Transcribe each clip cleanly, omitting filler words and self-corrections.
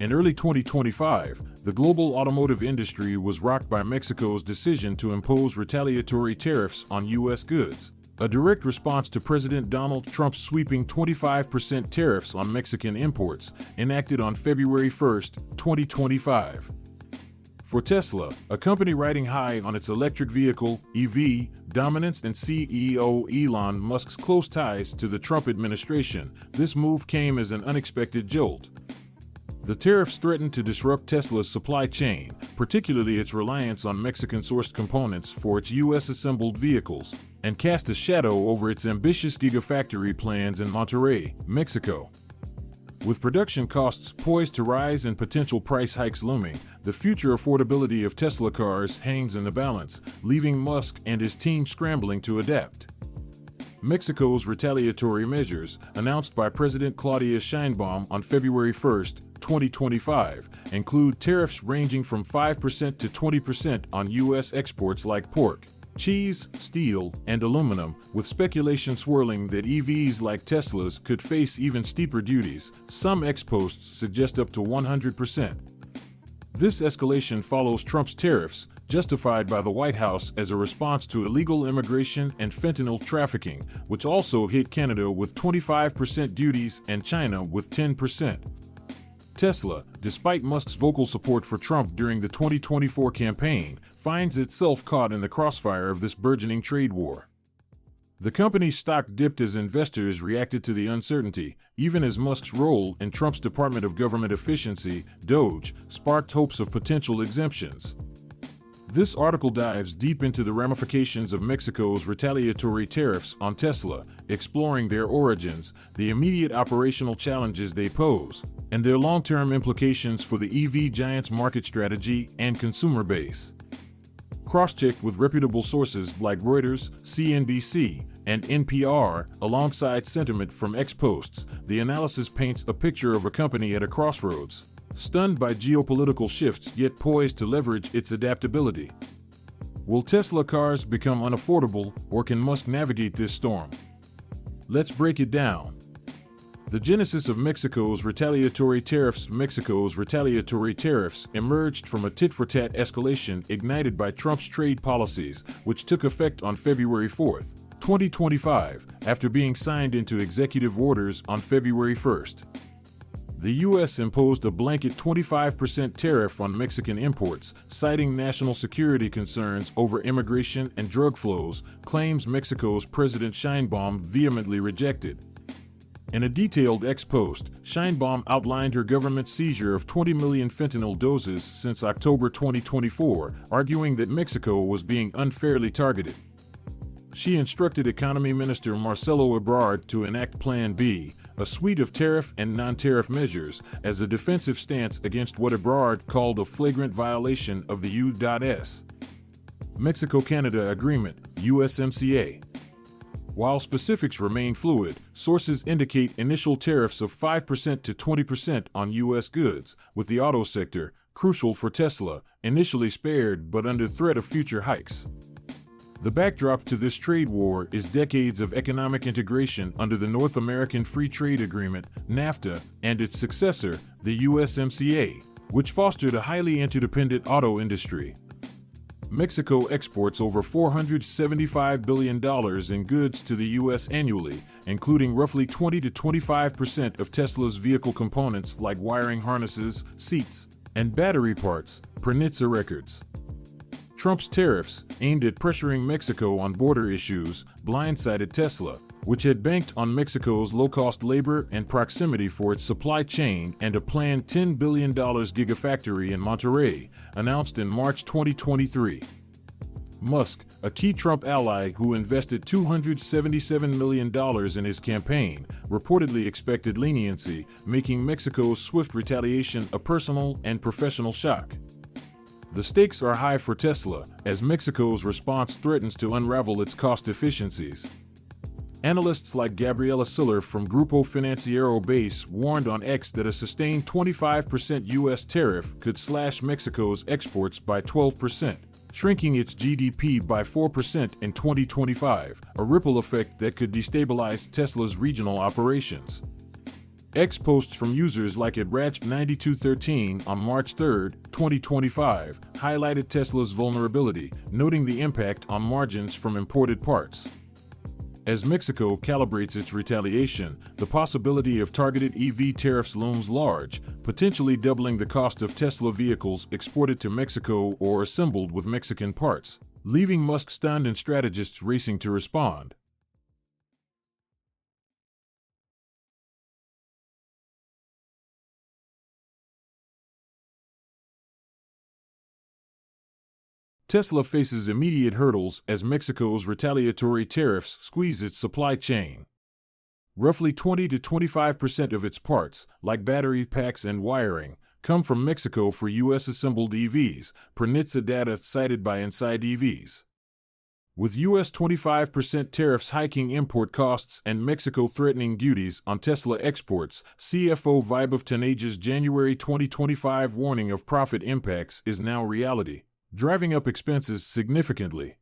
In early 2025, the global automotive industry was rocked by Mexico's decision to impose retaliatory tariffs on U.S. goods, a direct response to President Donald Trump's sweeping 25% tariffs on Mexican imports, enacted on February 1, 2025. For Tesla, a company riding high on its electric vehicle (EV) dominance and CEO Elon Musk's close ties to the Trump administration, this move came as an unexpected jolt. The tariffs threatened to disrupt Tesla's supply chain, particularly its reliance on Mexican-sourced components for its U.S.-assembled vehicles, and cast a shadow over its ambitious gigafactory plans in Monterrey, Mexico. With production costs poised to rise and potential price hikes looming, the future affordability of Tesla cars hangs in the balance, leaving Musk and his team scrambling to adapt. Mexico's retaliatory measures, announced by President Claudia Sheinbaum on February 1, 2025, include tariffs ranging from 5% to 20% on U.S. exports like pork, cheese, steel, and aluminum, with speculation swirling that EVs like Tesla's could face even steeper duties. Some ex-posts suggest up to 100%. This escalation follows Trump's tariffs, justified by the White House as a response to illegal immigration and fentanyl trafficking, which also hit Canada with 25% duties and China with 10%. Tesla, despite Musk's vocal support for Trump during the 2024 campaign, finds itself caught in the crossfire of this burgeoning trade war. The company's stock dipped as investors reacted to the uncertainty, even as Musk's role in Trump's Department of Government Efficiency, DOGE, sparked hopes of potential exemptions. This article dives deep into the ramifications of Mexico's retaliatory tariffs on Tesla, exploring their origins, the immediate operational challenges they pose, and their long-term implications for the EV giant's market strategy and consumer base. Cross-checked with reputable sources like Reuters, CNBC, and NPR, alongside sentiment from ex-posts, the analysis paints a picture of a company at a crossroads, stunned by geopolitical shifts yet poised to leverage its adaptability. Will Tesla cars become unaffordable, or can Musk navigate this storm? Let's break it down. The genesis of Mexico's retaliatory tariffs. Mexico's retaliatory tariffs emerged from a tit-for-tat escalation ignited by Trump's trade policies, which took effect on February 4, 2025, after being signed into executive orders on February 1st. The U.S. imposed a blanket 25% tariff on Mexican imports, citing national security concerns over immigration and drug flows, claims Mexico's President Sheinbaum vehemently rejected. In a detailed ex-post, Sheinbaum outlined her government's seizure of 20 million fentanyl doses since October 2024, arguing that Mexico was being unfairly targeted. She instructed Economy Minister Marcelo Ebrard to enact Plan B, a suite of tariff and non-tariff measures, as a defensive stance against what Ebrard called a flagrant violation of the U.S. Mexico-Canada Agreement, USMCA. While specifics remain fluid, sources indicate initial tariffs of 5% to 20% on U.S. goods, with the auto sector, crucial for Tesla, initially spared but under threat of future hikes. The backdrop to this trade war is decades of economic integration under the North American Free Trade Agreement, NAFTA, and its successor, the USMCA, which fostered a highly interdependent auto industry. Mexico exports over $475 billion in goods to the U.S. annually, including roughly 20 to 25% of Tesla's vehicle components like wiring harnesses, seats, and battery parts, per NHTSA records. Trump's tariffs, aimed at pressuring Mexico on border issues, blindsided Tesla, which had banked on Mexico's low-cost labor and proximity for its supply chain and a planned $10 billion gigafactory in Monterrey, announced in March 2023. Musk, a key Trump ally who invested $277 million in his campaign, reportedly expected leniency, making Mexico's swift retaliation a personal and professional shock. The stakes are high for Tesla, as Mexico's response threatens to unravel its cost efficiencies. Analysts like Gabriela Siller from Grupo Financiero Base warned on X that a sustained 25% U.S. tariff could slash Mexico's exports by 12%, shrinking its GDP by 4% in 2025, a ripple effect that could destabilize Tesla's regional operations. X posts from users like @Ratch9213 on March 3, 2025, highlighted Tesla's vulnerability, noting the impact on margins from imported parts. As Mexico calibrates its retaliation, the possibility of targeted EV tariffs looms large, potentially doubling the cost of Tesla vehicles exported to Mexico or assembled with Mexican parts, leaving Musk stunned and strategists racing to respond. Tesla faces immediate hurdles as Mexico's retaliatory tariffs squeeze its supply chain. Roughly 20 to 25% of its parts, like battery packs and wiring, come from Mexico for U.S.-assembled EVs, per NHTSA data cited by Inside EVs. With U.S. 25% tariffs hiking import costs and Mexico threatening duties on Tesla exports, CFO Vaibhav Taneja's January 2025 warning of profit impacts is now reality, driving up expenses significantly.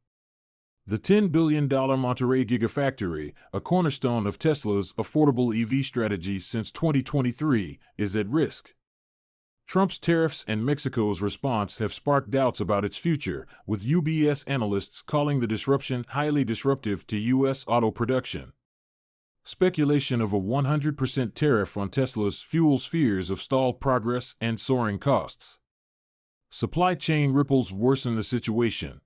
The $10 billion Monterrey gigafactory, a cornerstone of Tesla's affordable EV strategy since 2023, is at risk. Trump's tariffs and Mexico's response have sparked doubts about its future, with UBS analysts calling the disruption highly disruptive to U.S. auto production. Speculation of a 100% tariff on Tesla's fuels fears of stalled progress and soaring costs. Supply chain ripples worsen the situation.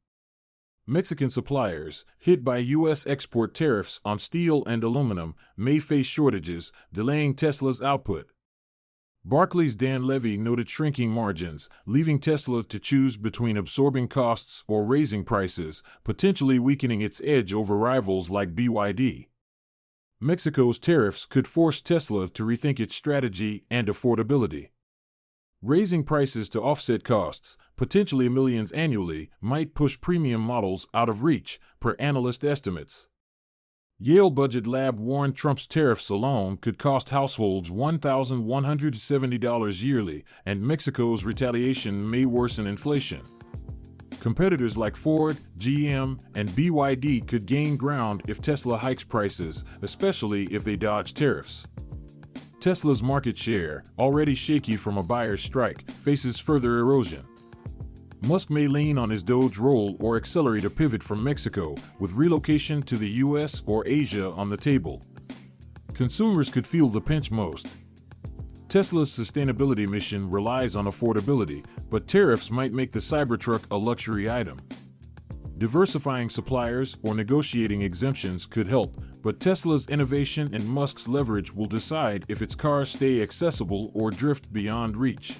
Mexican suppliers, hit by U.S. export tariffs on steel and aluminum, may face shortages, delaying Tesla's output. Barclays' Dan Levy noted shrinking margins, leaving Tesla to choose between absorbing costs or raising prices, potentially weakening its edge over rivals like BYD. Mexico's tariffs could force Tesla to rethink its strategy and affordability. Raising prices to offset costs, potentially millions annually, might push premium models out of reach, per analyst estimates. Yale Budget Lab warned Trump's tariffs alone could cost households $1,170 yearly, and Mexico's retaliation may worsen inflation. Competitors like Ford, GM, and BYD could gain ground if Tesla hikes prices, especially if they dodge tariffs. Tesla's market share, already shaky from a buyer's strike, faces further erosion. Musk may lean on his Doge role or accelerate a pivot from Mexico, with relocation to the US or Asia on the table. Consumers could feel the pinch most. Tesla's sustainability mission relies on affordability, but tariffs might make the Cybertruck a luxury item. Diversifying suppliers or negotiating exemptions could help, but Tesla's innovation and Musk's leverage will decide if its cars stay accessible or drift beyond reach.